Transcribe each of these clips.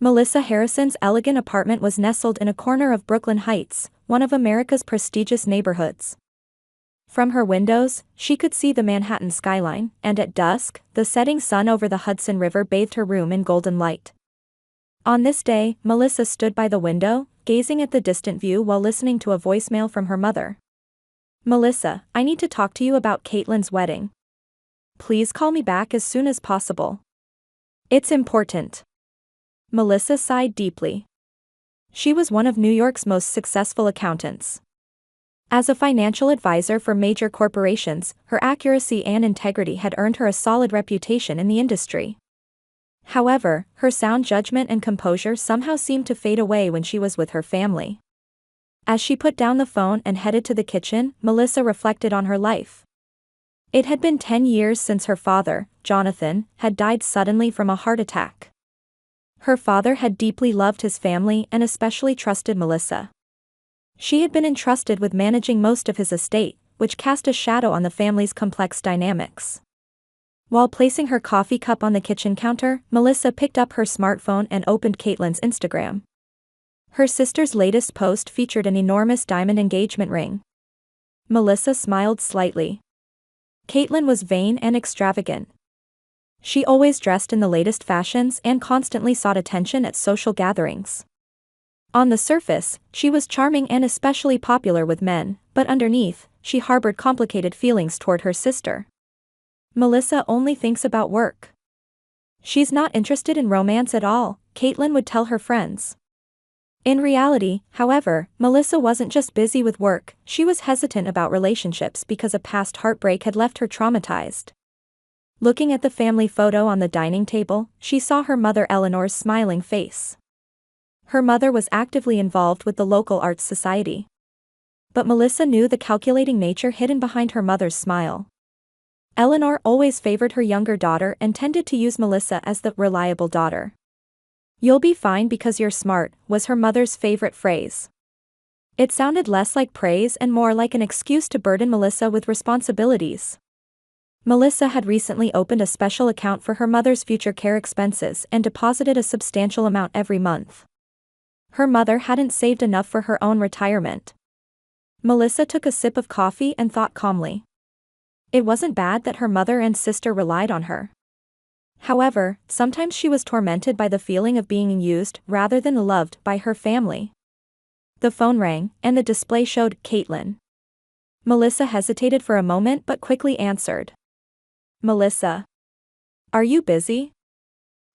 Melissa Harrison's elegant apartment was nestled in a corner of Brooklyn Heights, one of America's prestigious neighborhoods. From her windows, she could see the Manhattan skyline, and at dusk, the setting sun over the Hudson River bathed her room in golden light. On this day, Melissa stood by the window, gazing at the distant view while listening to a voicemail from her mother. "Melissa, I need to talk to you about Caitlin's wedding. Please call me back as soon as possible. It's important." Melissa sighed deeply. She was one of New York's most successful accountants. As a financial advisor for major corporations, her accuracy and integrity had earned her a solid reputation in the industry. However, her sound judgment and composure somehow seemed to fade away when she was with her family. As she put down the phone and headed to the kitchen, Melissa reflected on her life. It had been 10 years since her father, Jonathan, had died suddenly from a heart attack. Her father had deeply loved his family and especially trusted Melissa. She had been entrusted with managing most of his estate, which cast a shadow on the family's complex dynamics. While placing her coffee cup on the kitchen counter, Melissa picked up her smartphone and opened Caitlin's Instagram. Her sister's latest post featured an enormous diamond engagement ring. Melissa smiled slightly. Caitlin was vain and extravagant. She always dressed in the latest fashions and constantly sought attention at social gatherings. On the surface, she was charming and especially popular with men, but underneath, she harbored complicated feelings toward her sister. "Melissa only thinks about work. She's not interested in romance at all," Caitlin would tell her friends. In reality, however, Melissa wasn't just busy with work, she was hesitant about relationships because a past heartbreak had left her traumatized. Looking at the family photo on the dining table, she saw her mother Eleanor's smiling face. Her mother was actively involved with the local arts society. But Melissa knew the calculating nature hidden behind her mother's smile. Eleanor always favored her younger daughter and tended to use Melissa as the reliable daughter. "You'll be fine because you're smart," was her mother's favorite phrase. It sounded less like praise and more like an excuse to burden Melissa with responsibilities. Melissa had recently opened a special account for her mother's future care expenses and deposited a substantial amount every month. Her mother hadn't saved enough for her own retirement. Melissa took a sip of coffee and thought calmly. It wasn't bad that her mother and sister relied on her. However, sometimes she was tormented by the feeling of being used rather than loved by her family. The phone rang, and the display showed Caitlin. Melissa hesitated for a moment but quickly answered. "Melissa. Are you busy?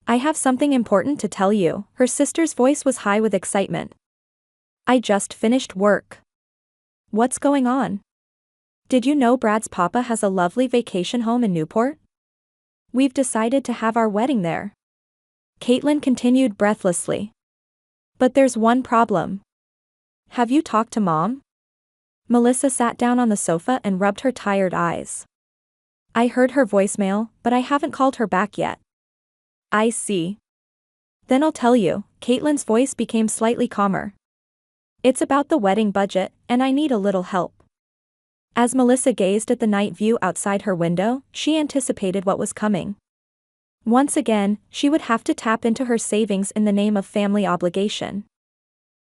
I have something important to tell you." Her sister's voice was high with excitement. "I just finished work." "What's going on? Did you know Brad's papa has a lovely vacation home in Newport? We've decided to have our wedding there." Caitlin continued breathlessly. "But there's one problem. Have you talked to Mom?" Melissa sat down on the sofa and rubbed her tired eyes. "I heard her voicemail, but I haven't called her back yet." "I see. Then I'll tell you." Caitlin's voice became slightly calmer. "It's about the wedding budget, and I need a little help." As Melissa gazed at the night view outside her window, she anticipated what was coming. Once again, she would have to tap into her savings in the name of family obligation.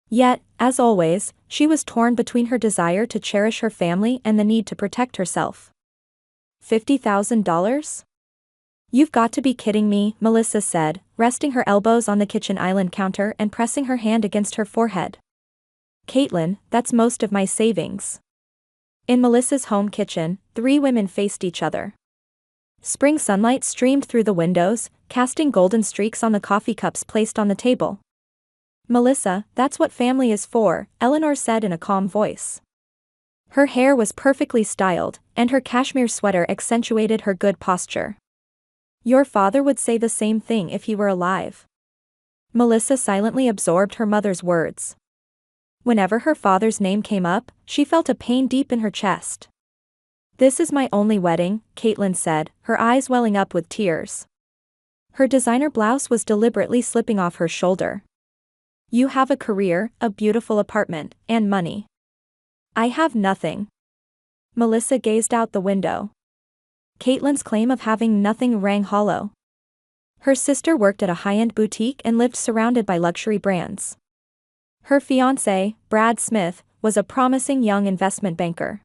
Yet, as always, she was torn between her desire to cherish her family and the need to protect herself. $50,000? "You've got to be kidding me," Melissa said, resting her elbows on the kitchen island counter and pressing her hand against her forehead. "Caitlin, that's most of my savings." In Melissa's home kitchen, three women faced each other. Spring sunlight streamed through the windows, casting golden streaks on the coffee cups placed on the table. "Melissa, that's what family is for," Eleanor said in a calm voice. Her hair was perfectly styled, and her cashmere sweater accentuated her good posture. "Your father would say the same thing if he were alive." Melissa silently absorbed her mother's words. Whenever her father's name came up, she felt a pain deep in her chest. "This is my only wedding," Caitlin said, her eyes welling up with tears. Her designer blouse was deliberately slipping off her shoulder. "You have a career, a beautiful apartment, and money. I have nothing." Melissa gazed out the window. Caitlin's claim of having nothing rang hollow. Her sister worked at a high-end boutique and lived surrounded by luxury brands. Her fiancé, Brad Smith, was a promising young investment banker.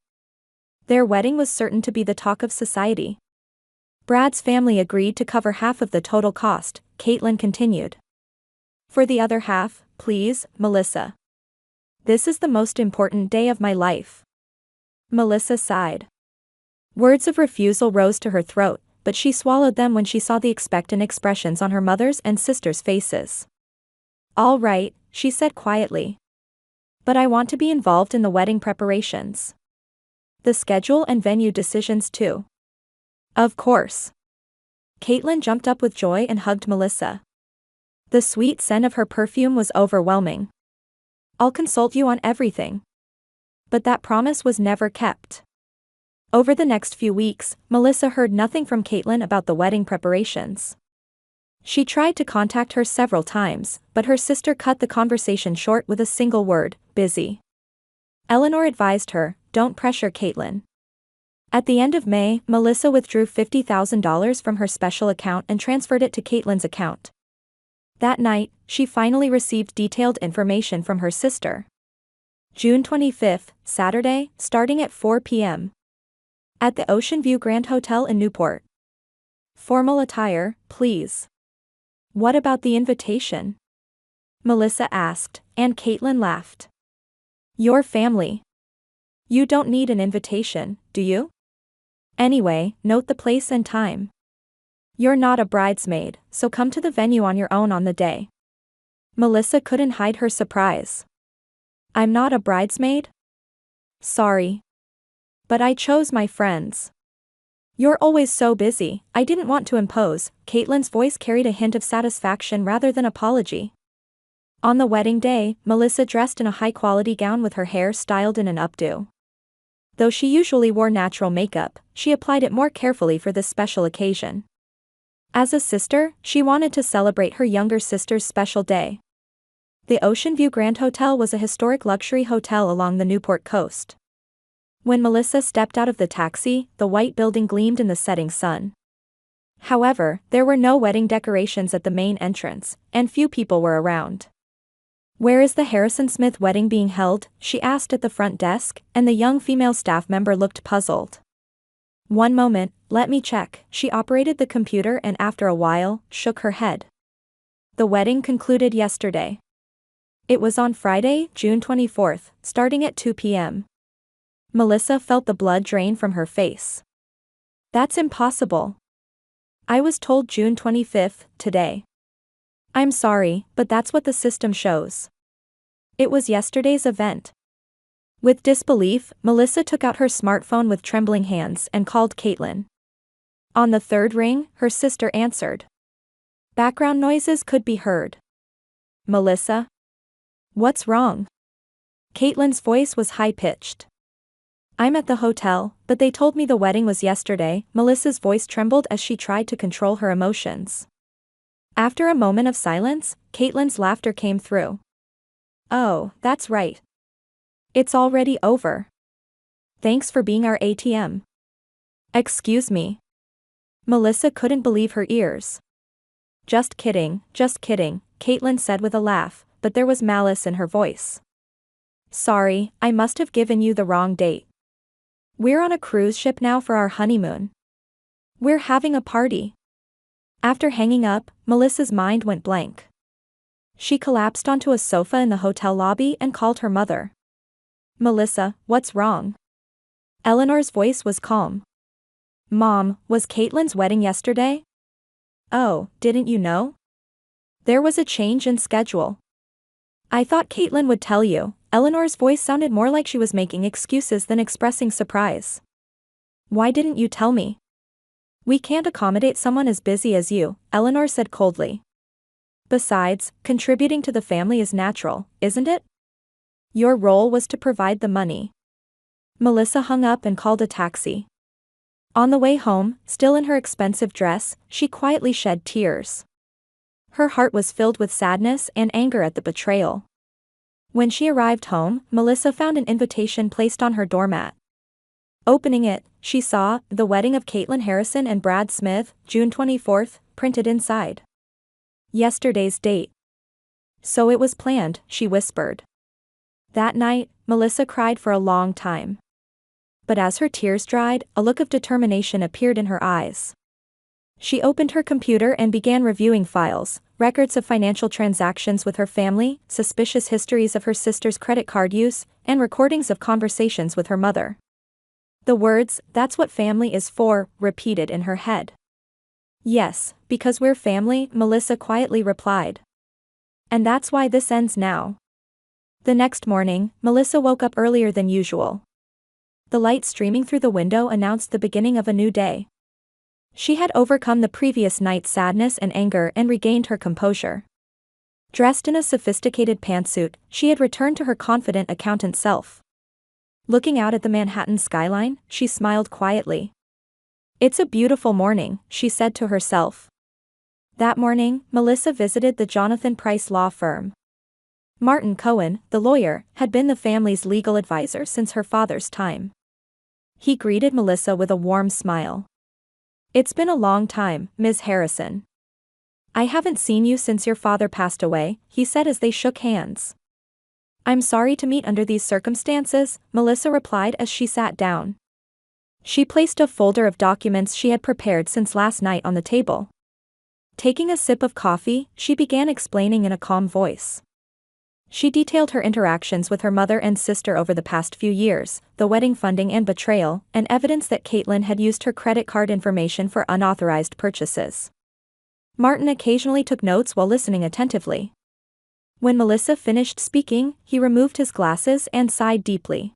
Their wedding was certain to be the talk of society. Brad's family agreed to cover half of the total cost, Caitlin continued. For the other half, please, Melissa. This is the most important day of my life. Melissa sighed. Words of refusal rose to her throat, but she swallowed them when she saw the expectant expressions on her mother's and sister's faces. All right, she said quietly. But I want to be involved in the wedding preparations. The schedule and venue decisions too. Of course. Caitlin jumped up with joy and hugged Melissa. The sweet scent of her perfume was overwhelming. I'll consult you on everything. But that promise was never kept. Over the next few weeks, Melissa heard nothing from Caitlin about the wedding preparations. She tried to contact her several times, but her sister cut the conversation short with a single word, busy. Eleanor advised her, don't pressure Caitlin. At the end of May, Melissa withdrew $50,000 from her special account and transferred it to Caitlin's account. That night, she finally received detailed information from her sister. June 25, Saturday, starting at 4 p.m. At the Ocean View Grand Hotel in Newport. Formal attire, please. What about the invitation? Melissa asked, and Caitlin laughed. Your family. You don't need an invitation, do you? Anyway, note the place and time. You're not a bridesmaid, so come to the venue on your own on the day. Melissa couldn't hide her surprise. I'm not a bridesmaid? Sorry. But I chose my friends. You're always so busy, I didn't want to impose. Caitlin's voice carried a hint of satisfaction rather than apology. On the wedding day, Melissa dressed in a high-quality gown with her hair styled in an updo. Though she usually wore natural makeup, she applied it more carefully for this special occasion. As a sister, she wanted to celebrate her younger sister's special day. The Ocean View Grand Hotel was a historic luxury hotel along the Newport coast. When Melissa stepped out of the taxi, the white building gleamed in the setting sun. However, there were no wedding decorations at the main entrance, and few people were around. Where is the Harrison Smith wedding being held? She asked at the front desk, and the young female staff member looked puzzled. One moment, let me check. She operated the computer and after a while, shook her head. The wedding concluded yesterday. It was on Friday, June 24th, starting at 2 p.m. Melissa felt the blood drain from her face. That's impossible. I was told June 25th, today. I'm sorry, but that's what the system shows. It was yesterday's event. With disbelief, Melissa took out her smartphone with trembling hands and called Caitlin. On the third ring, her sister answered. Background noises could be heard. Melissa? What's wrong? Caitlin's voice was high-pitched. I'm at the hotel, but they told me the wedding was yesterday. Melissa's voice trembled as she tried to control her emotions. After a moment of silence, Caitlin's laughter came through. Oh, that's right. It's already over. Thanks for being our ATM. Excuse me. Melissa couldn't believe her ears. Just kidding, Caitlin said with a laugh, but there was malice in her voice. Sorry, I must have given you the wrong date. We're on a cruise ship now for our honeymoon. We're having a party. After hanging up, Melissa's mind went blank. She collapsed onto a sofa in the hotel lobby and called her mother. Melissa, what's wrong? Eleanor's voice was calm. Mom, was Caitlin's wedding yesterday? Oh, didn't you know? There was a change in schedule. I thought Caitlin would tell you. Eleanor's voice sounded more like she was making excuses than expressing surprise. Why didn't you tell me? We can't accommodate someone as busy as you, Eleanor said coldly. Besides, contributing to the family is natural, isn't it? Your role was to provide the money. Melissa hung up and called a taxi. On the way home, still in her expensive dress, she quietly shed tears. Her heart was filled with sadness and anger at the betrayal. When she arrived home, Melissa found an invitation placed on her doormat. Opening it, she saw, "The wedding of Caitlin Harrison and Brad Smith, June 24th, printed inside. Yesterday's date. So it was planned, she whispered. That night, Melissa cried for a long time. But as her tears dried, a look of determination appeared in her eyes. She opened her computer and began reviewing files, records of financial transactions with her family, suspicious histories of her sister's credit card use, and recordings of conversations with her mother. The words, "That's what family is for," repeated in her head. Yes, because we're family, Melissa quietly replied. And that's why this ends now. The next morning, Melissa woke up earlier than usual. The light streaming through the window announced the beginning of a new day. She had overcome the previous night's sadness and anger and regained her composure. Dressed in a sophisticated pantsuit, she had returned to her confident accountant self. Looking out at the Manhattan skyline, she smiled quietly. It's a beautiful morning, she said to herself. That morning, Melissa visited the Jonathan Price law firm. Martin Cohen, the lawyer, had been the family's legal advisor since her father's time. He greeted Melissa with a warm smile. It's been a long time, Ms. Harrison. I haven't seen you since your father passed away, he said as they shook hands. I'm sorry to meet under these circumstances, Melissa replied as she sat down. She placed a folder of documents she had prepared since last night on the table. Taking a sip of coffee, she began explaining in a calm voice. She detailed her interactions with her mother and sister over the past few years, the wedding funding and betrayal, and evidence that Caitlin had used her credit card information for unauthorized purchases. Martin occasionally took notes while listening attentively. When Melissa finished speaking, he removed his glasses and sighed deeply.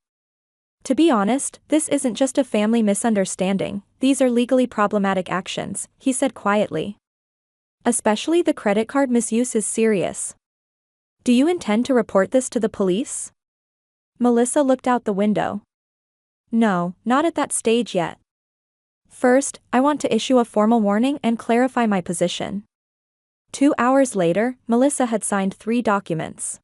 To be honest, this isn't just a family misunderstanding, these are legally problematic actions, he said quietly. Especially the credit card misuse is serious. Do you intend to report this to the police? Melissa looked out the window. No, not at that stage yet. First, I want to issue a formal warning and clarify my position. 2 hours later, Melissa had signed 3 documents.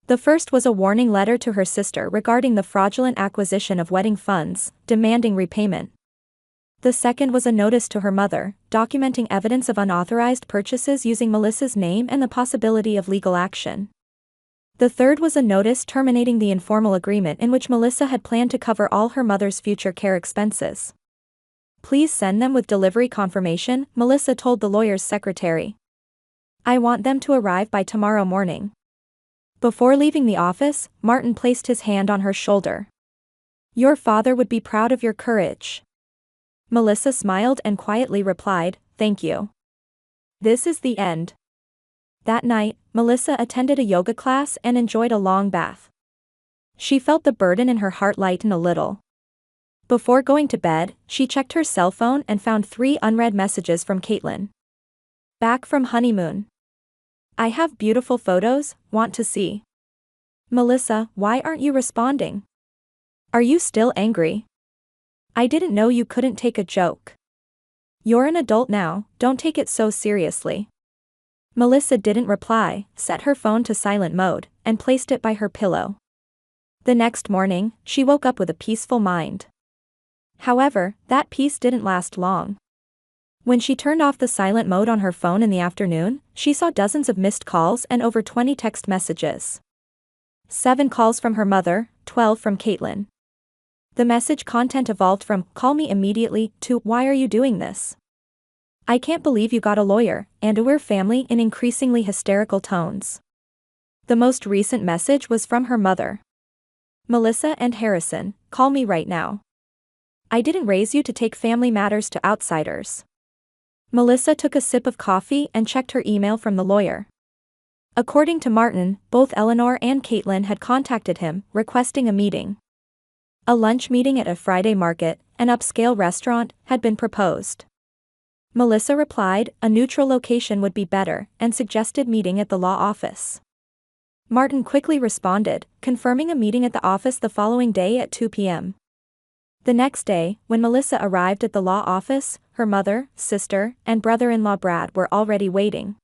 The first was a warning letter to her sister regarding the fraudulent acquisition of wedding funds, demanding repayment. The second was a notice to her mother, documenting evidence of unauthorized purchases using Melissa's name and the possibility of legal action. The third was a notice terminating the informal agreement in which Melissa had planned to cover all her mother's future care expenses. Please send them with delivery confirmation, Melissa told the lawyer's secretary. I want them to arrive by tomorrow morning. Before leaving the office, Martin placed his hand on her shoulder. Your father would be proud of your courage. Melissa smiled and quietly replied, thank you. This is the end. That night, Melissa attended a yoga class and enjoyed a long bath. She felt the burden in her heart lighten a little. Before going to bed, she checked her cell phone and found 3 unread messages from Caitlin. Back from honeymoon. I have beautiful photos, want to see. Melissa, why aren't you responding? Are you still angry? I didn't know you couldn't take a joke. You're an adult now, don't take it so seriously. Melissa didn't reply, set her phone to silent mode, and placed it by her pillow. The next morning, she woke up with a peaceful mind. However, that peace didn't last long. When she turned off the silent mode on her phone in the afternoon, she saw dozens of missed calls and over 20 text messages. 7 calls from her mother, 12 from Caitlin. The message content evolved from, call me immediately, to, why are you doing this? I can't believe you got a lawyer, and we're family in increasingly hysterical tones. The most recent message was from her mother. Melissa and Harrison, call me right now. I didn't raise you to take family matters to outsiders. Melissa took a sip of coffee and checked her email from the lawyer. According to Martin, both Eleanor and Caitlin had contacted him, requesting a meeting. A lunch meeting at a Friday market, an upscale restaurant, had been proposed. Melissa replied, a neutral location would be better, and suggested meeting at the law office. Martin quickly responded, confirming a meeting at the office the following day at 2 p.m. The next day, when Melissa arrived at the law office, her mother, sister, and brother-in-law Brad were already waiting.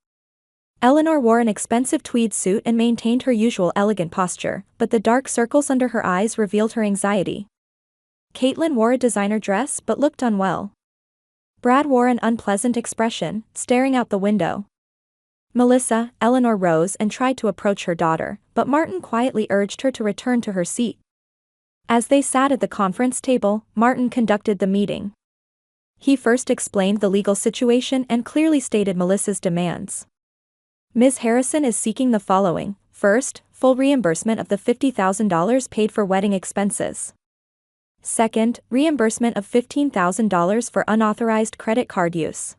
Eleanor wore an expensive tweed suit and maintained her usual elegant posture, but the dark circles under her eyes revealed her anxiety. Caitlin wore a designer dress but looked unwell. Brad wore an unpleasant expression, staring out the window. Melissa, Eleanor rose and tried to approach her daughter, but Martin quietly urged her to return to her seat. As they sat at the conference table, Martin conducted the meeting. He first explained the legal situation and clearly stated Melissa's demands. Ms. Harrison is seeking the following: first, full reimbursement of the $50,000 paid for wedding expenses. Second, reimbursement of $15,000 for unauthorized credit card use.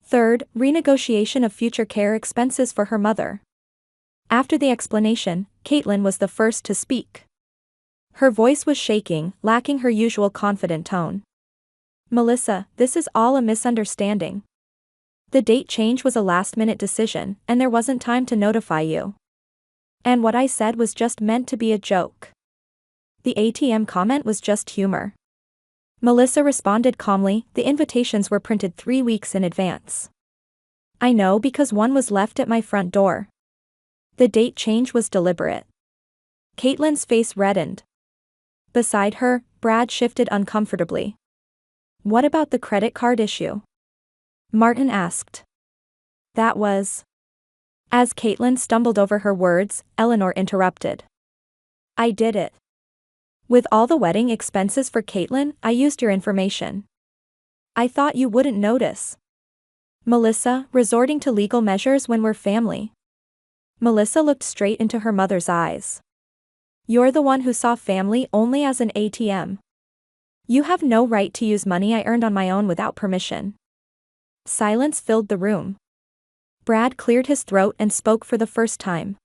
Third, renegotiation of future care expenses for her mother. After the explanation, Caitlin was the first to speak. Her voice was shaking, lacking her usual confident tone. Melissa, this is all a misunderstanding. The date change was a last-minute decision, and there wasn't time to notify you. And what I said was just meant to be a joke. The ATM comment was just humor. Melissa responded calmly, the invitations were printed 3 weeks in advance. I know because one was left at my front door. The date change was deliberate. Caitlin's face reddened. Beside her, Brad shifted uncomfortably. What about the credit card issue? Martin asked. That was... As Caitlin stumbled over her words, Eleanor interrupted. I did it. With all the wedding expenses for Caitlin, I used your information. I thought you wouldn't notice. Melissa, resorting to legal measures when we're family. Melissa looked straight into her mother's eyes. You're the one who saw family only as an ATM. You have no right to use money I earned on my own without permission. Silence filled the room. Brad cleared his throat and spoke for the first time.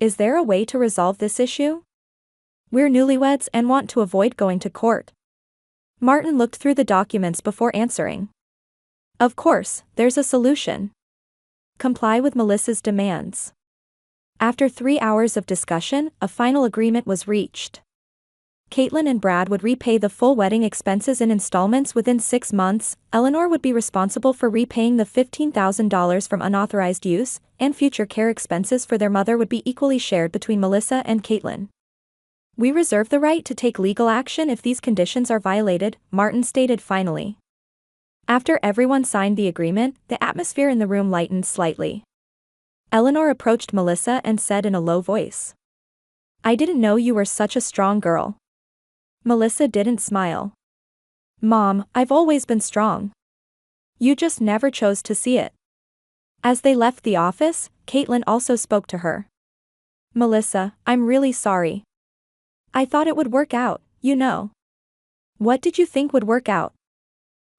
Is there a way to resolve this issue? We're newlyweds and want to avoid going to court. Martin looked through the documents before answering. Of course, there's a solution. Comply with Melissa's demands. After 3 hours of discussion, a final agreement was reached. Caitlin and Brad would repay the full wedding expenses in installments within 6 months, Eleanor would be responsible for repaying the $15,000 from unauthorized use, and future care expenses for their mother would be equally shared between Melissa and Caitlin. We reserve the right to take legal action if these conditions are violated, Martin stated finally. After everyone signed the agreement, the atmosphere in the room lightened slightly. Eleanor approached Melissa and said in a low voice. I didn't know you were such a strong girl. Melissa didn't smile. Mom, I've always been strong. You just never chose to see it. As they left the office, Caitlin also spoke to her. Melissa, I'm really sorry. I thought it would work out, you know. What did you think would work out?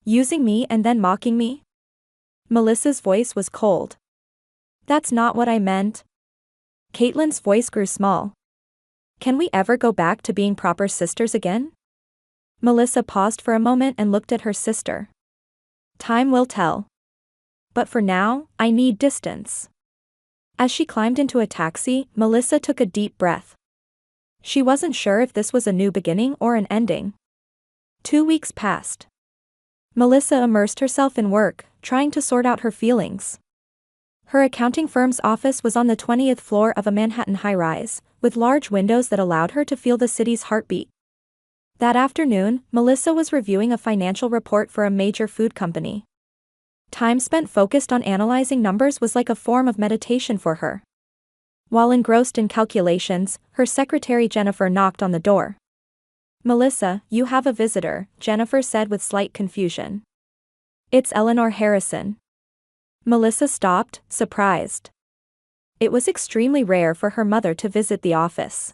Using me and then mocking me? Melissa's voice was cold. That's not what I meant. Caitlin's voice grew small. Can we ever go back to being proper sisters again? Melissa paused for a moment and looked at her sister. Time will tell. But for now, I need distance. As she climbed into a taxi, Melissa took a deep breath. She wasn't sure if this was a new beginning or an ending. 2 weeks passed. Melissa immersed herself in work, trying to sort out her feelings. Her accounting firm's office was on the 20th floor of a Manhattan high-rise, with large windows that allowed her to feel the city's heartbeat. That afternoon, Melissa was reviewing a financial report for a major food company. Time spent focused on analyzing numbers was like a form of meditation for her. While engrossed in calculations, her secretary Jennifer knocked on the door. Melissa, you have a visitor, Jennifer said with slight confusion. It's Eleanor Harrison. Melissa stopped, surprised. It was extremely rare for her mother to visit the office.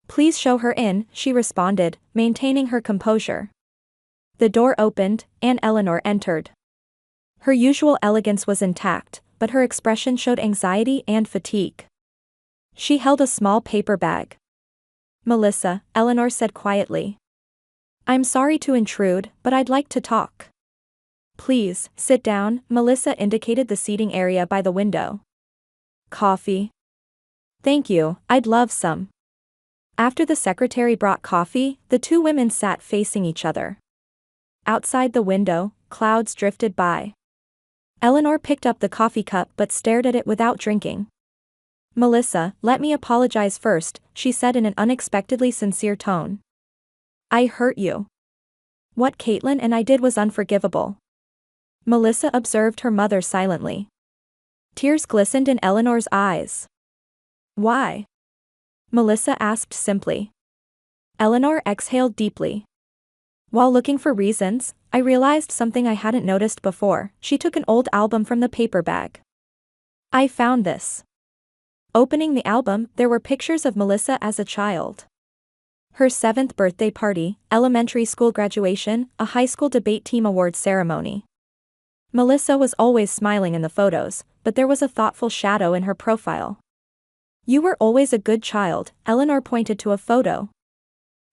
Please show her in, she responded, maintaining her composure. The door opened, and Eleanor entered. Her usual elegance was intact, but her expression showed anxiety and fatigue. She held a small paper bag. Melissa, Eleanor said quietly. I'm sorry to intrude, but I'd like to talk. Please, sit down, Melissa indicated the seating area by the window. Coffee? Thank you, I'd love some. After the secretary brought coffee, the two women sat facing each other. Outside the window, clouds drifted by. Eleanor picked up the coffee cup but stared at it without drinking. Melissa, let me apologize first, she said in an unexpectedly sincere tone. I hurt you. What Caitlin and I did was unforgivable. Melissa observed her mother silently. Tears glistened in Eleanor's eyes. Why? Melissa asked simply. Eleanor exhaled deeply. While looking for reasons, I realized something I hadn't noticed before. She took an old album from the paper bag. I found this. Opening the album, there were pictures of Melissa as a child. Her 7th birthday party, elementary school graduation, a high school debate team awards ceremony. Melissa was always smiling in the photos, but there was a thoughtful shadow in her profile. You were always a good child, Eleanor pointed to a photo.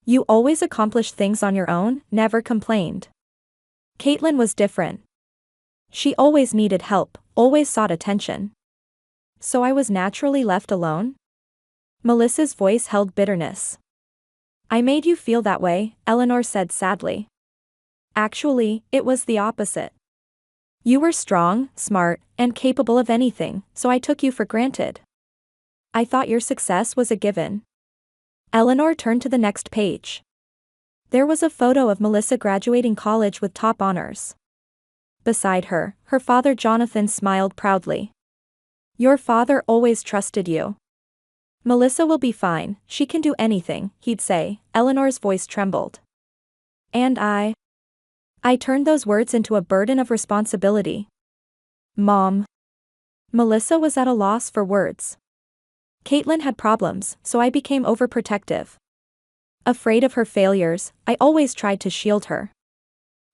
You always accomplished things on your own, never complained. Caitlin was different. She always needed help, always sought attention. So I was naturally left alone? Melissa's voice held bitterness. I made you feel that way, Eleanor said sadly. Actually, it was the opposite. You were strong, smart, and capable of anything, so I took you for granted. I thought your success was a given. Eleanor turned to the next page. There was a photo of Melissa graduating college with top honors. Beside her, her father Jonathan smiled proudly. Your father always trusted you. Melissa will be fine, she can do anything, he'd say. Eleanor's voice trembled. And I turned those words into a burden of responsibility. Mom. Melissa was at a loss for words. Caitlin had problems, so I became overprotective. Afraid of her failures, I always tried to shield her.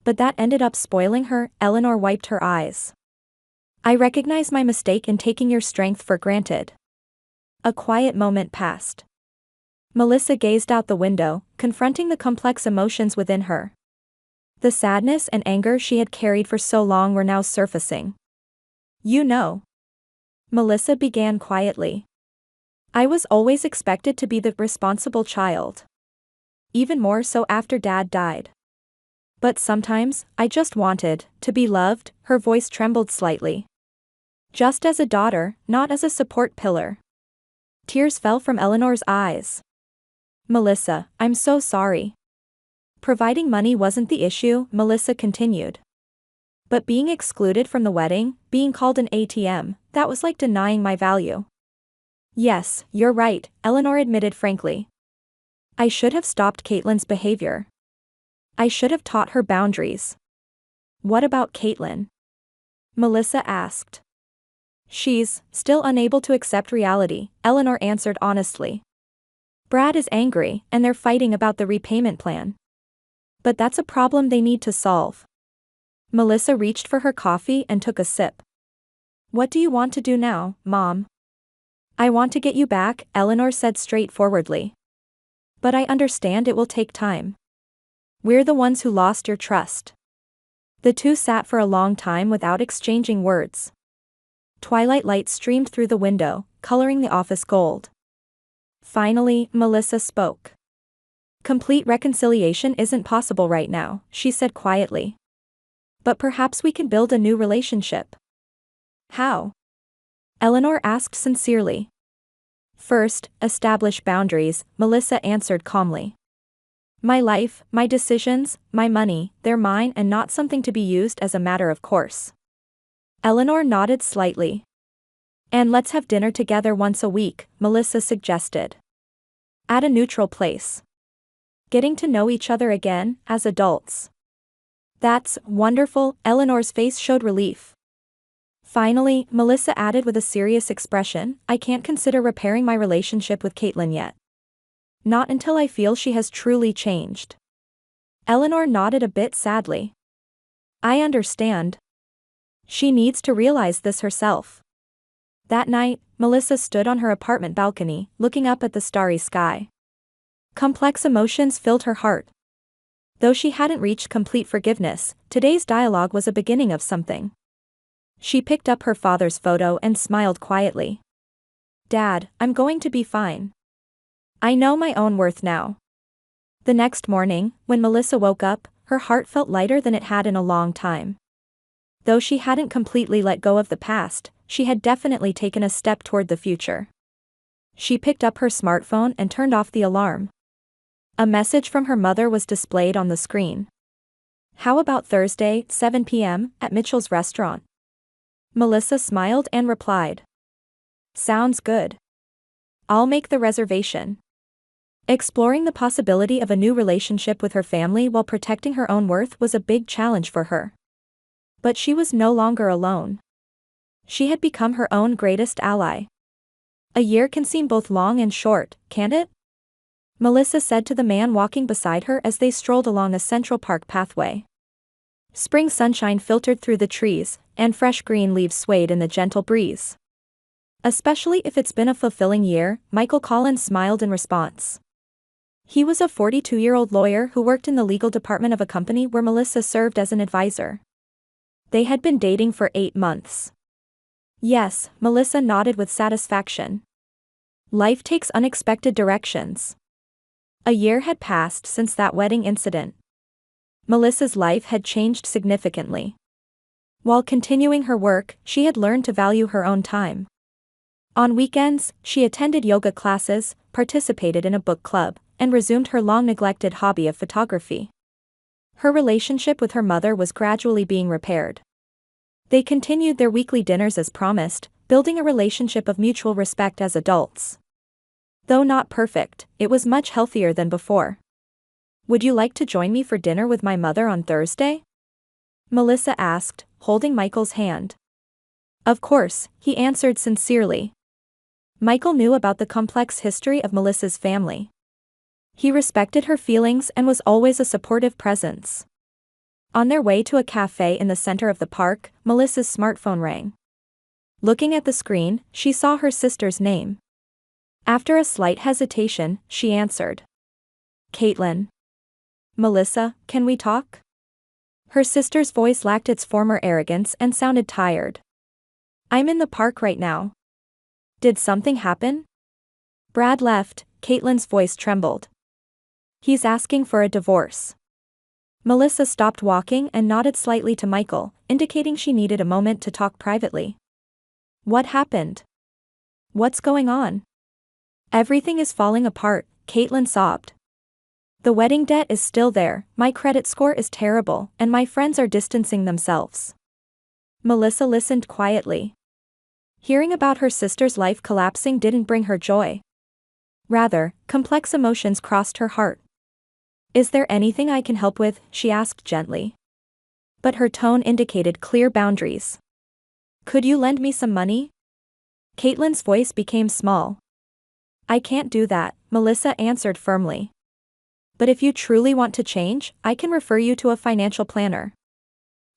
But that ended up spoiling her. Eleanor wiped her eyes. I recognize my mistake in taking your strength for granted. A quiet moment passed. Melissa gazed out the window, confronting the complex emotions within her. The sadness and anger she had carried for so long were now surfacing. You know. Melissa began quietly. I was always expected to be the responsible child. Even more so after Dad died. But sometimes, I just wanted to be loved. Her voice trembled slightly. Just as a daughter, not as a support pillar. Tears fell from Eleanor's eyes. Melissa, I'm so sorry. Providing money wasn't the issue, Melissa continued. But being excluded from the wedding, being called an ATM, that was like denying my value. Yes, you're right, Eleanor admitted frankly. I should have stopped Caitlin's behavior. I should have taught her boundaries. What about Caitlin? Melissa asked. She's still unable to accept reality, Eleanor answered honestly. Brad is angry, and they're fighting about the repayment plan. But that's a problem they need to solve. Melissa reached for her coffee and took a sip. What do you want to do now, Mom? I want to get you back, Eleanor said straightforwardly. But I understand it will take time. We're the ones who lost your trust. The two sat for a long time without exchanging words. Twilight light streamed through the window, coloring the office gold. Finally, Melissa spoke. Complete reconciliation isn't possible right now, she said quietly. But perhaps we can build a new relationship. How? Eleanor asked sincerely. First, establish boundaries, Melissa answered calmly. My life, my decisions, my money, they're mine and not something to be used as a matter of course. Eleanor nodded slightly. And let's have dinner together once a week, Melissa suggested. At a neutral place. Getting to know each other again, as adults. That's wonderful, Eleanor's face showed relief. Finally, Melissa added with a serious expression, I can't consider repairing my relationship with Caitlin yet. Not until I feel she has truly changed. Eleanor nodded a bit sadly. I understand. She needs to realize this herself. That night, Melissa stood on her apartment balcony, looking up at the starry sky. Complex emotions filled her heart. Though she hadn't reached complete forgiveness, today's dialogue was a beginning of something. She picked up her father's photo and smiled quietly. Dad, I'm going to be fine. I know my own worth now. The next morning, when Melissa woke up, her heart felt lighter than it had in a long time. Though she hadn't completely let go of the past, she had definitely taken a step toward the future. She picked up her smartphone and turned off the alarm. A message from her mother was displayed on the screen. How about Thursday, 7 p.m., at Mitchell's restaurant? Melissa smiled and replied. Sounds good. I'll make the reservation. Exploring the possibility of a new relationship with her family while protecting her own worth was a big challenge for her. But she was no longer alone. She had become her own greatest ally. A year can seem both long and short, can't it? Melissa said to the man walking beside her as they strolled along a Central Park pathway. Spring sunshine filtered through the trees, and fresh green leaves swayed in the gentle breeze. Especially if it's been a fulfilling year, Michael Collins smiled in response. He was a 42-year-old lawyer who worked in the legal department of a company where Melissa served as an advisor. They had been dating for 8 months. Yes, Melissa nodded with satisfaction. Life takes unexpected directions. A year had passed since that wedding incident. Melissa's life had changed significantly. While continuing her work, she had learned to value her own time. On weekends, she attended yoga classes, participated in a book club, and resumed her long-neglected hobby of photography. Her relationship with her mother was gradually being repaired. They continued their weekly dinners as promised, building a relationship of mutual respect as adults. Though not perfect, it was much healthier than before. Would you like to join me for dinner with my mother on Thursday? Melissa asked, holding Michael's hand. Of course, he answered sincerely. Michael knew about the complex history of Melissa's family. He respected her feelings and was always a supportive presence. On their way to a cafe in the center of the park, Melissa's smartphone rang. Looking at the screen, she saw her sister's name. After a slight hesitation, she answered. Caitlin. Melissa, can we talk? Her sister's voice lacked its former arrogance and sounded tired. I'm in the park right now. Did something happen? Brad left, Caitlin's voice trembled. He's asking for a divorce. Melissa stopped walking and nodded slightly to Michael, indicating she needed a moment to talk privately. What happened? What's going on? Everything is falling apart, Caitlin sobbed. The wedding debt is still there, my credit score is terrible, and my friends are distancing themselves. Melissa listened quietly. Hearing about her sister's life collapsing didn't bring her joy. Rather, complex emotions crossed her heart. Is there anything I can help with? She asked gently. But her tone indicated clear boundaries. Could you lend me some money? Caitlin's voice became small. I can't do that, Melissa answered firmly. But if you truly want to change, I can refer you to a financial planner.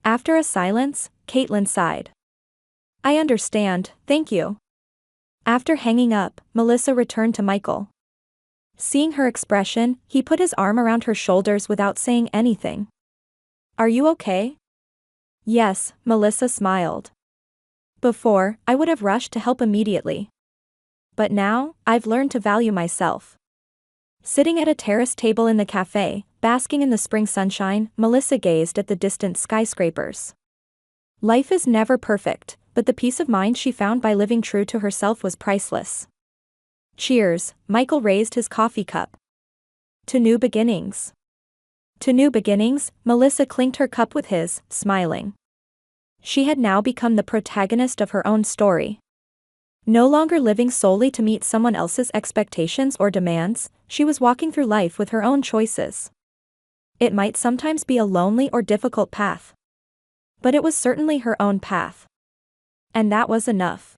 After a silence, Caitlin sighed. I understand, thank you. After hanging up, Melissa returned to Michael. Seeing her expression, he put his arm around her shoulders without saying anything. Are you okay? Yes, Melissa smiled. Before, I would have rushed to help immediately. But now, I've learned to value myself. Sitting at a terrace table in the cafe, basking in the spring sunshine, Melissa gazed at the distant skyscrapers. Life is never perfect, but the peace of mind she found by living true to herself was priceless. Cheers, Michael raised his coffee cup. To new beginnings. To new beginnings, Melissa clinked her cup with his, smiling. She had now become the protagonist of her own story. No longer living solely to meet someone else's expectations or demands, she was walking through life with her own choices. It might sometimes be a lonely or difficult path. But it was certainly her own path. And that was enough.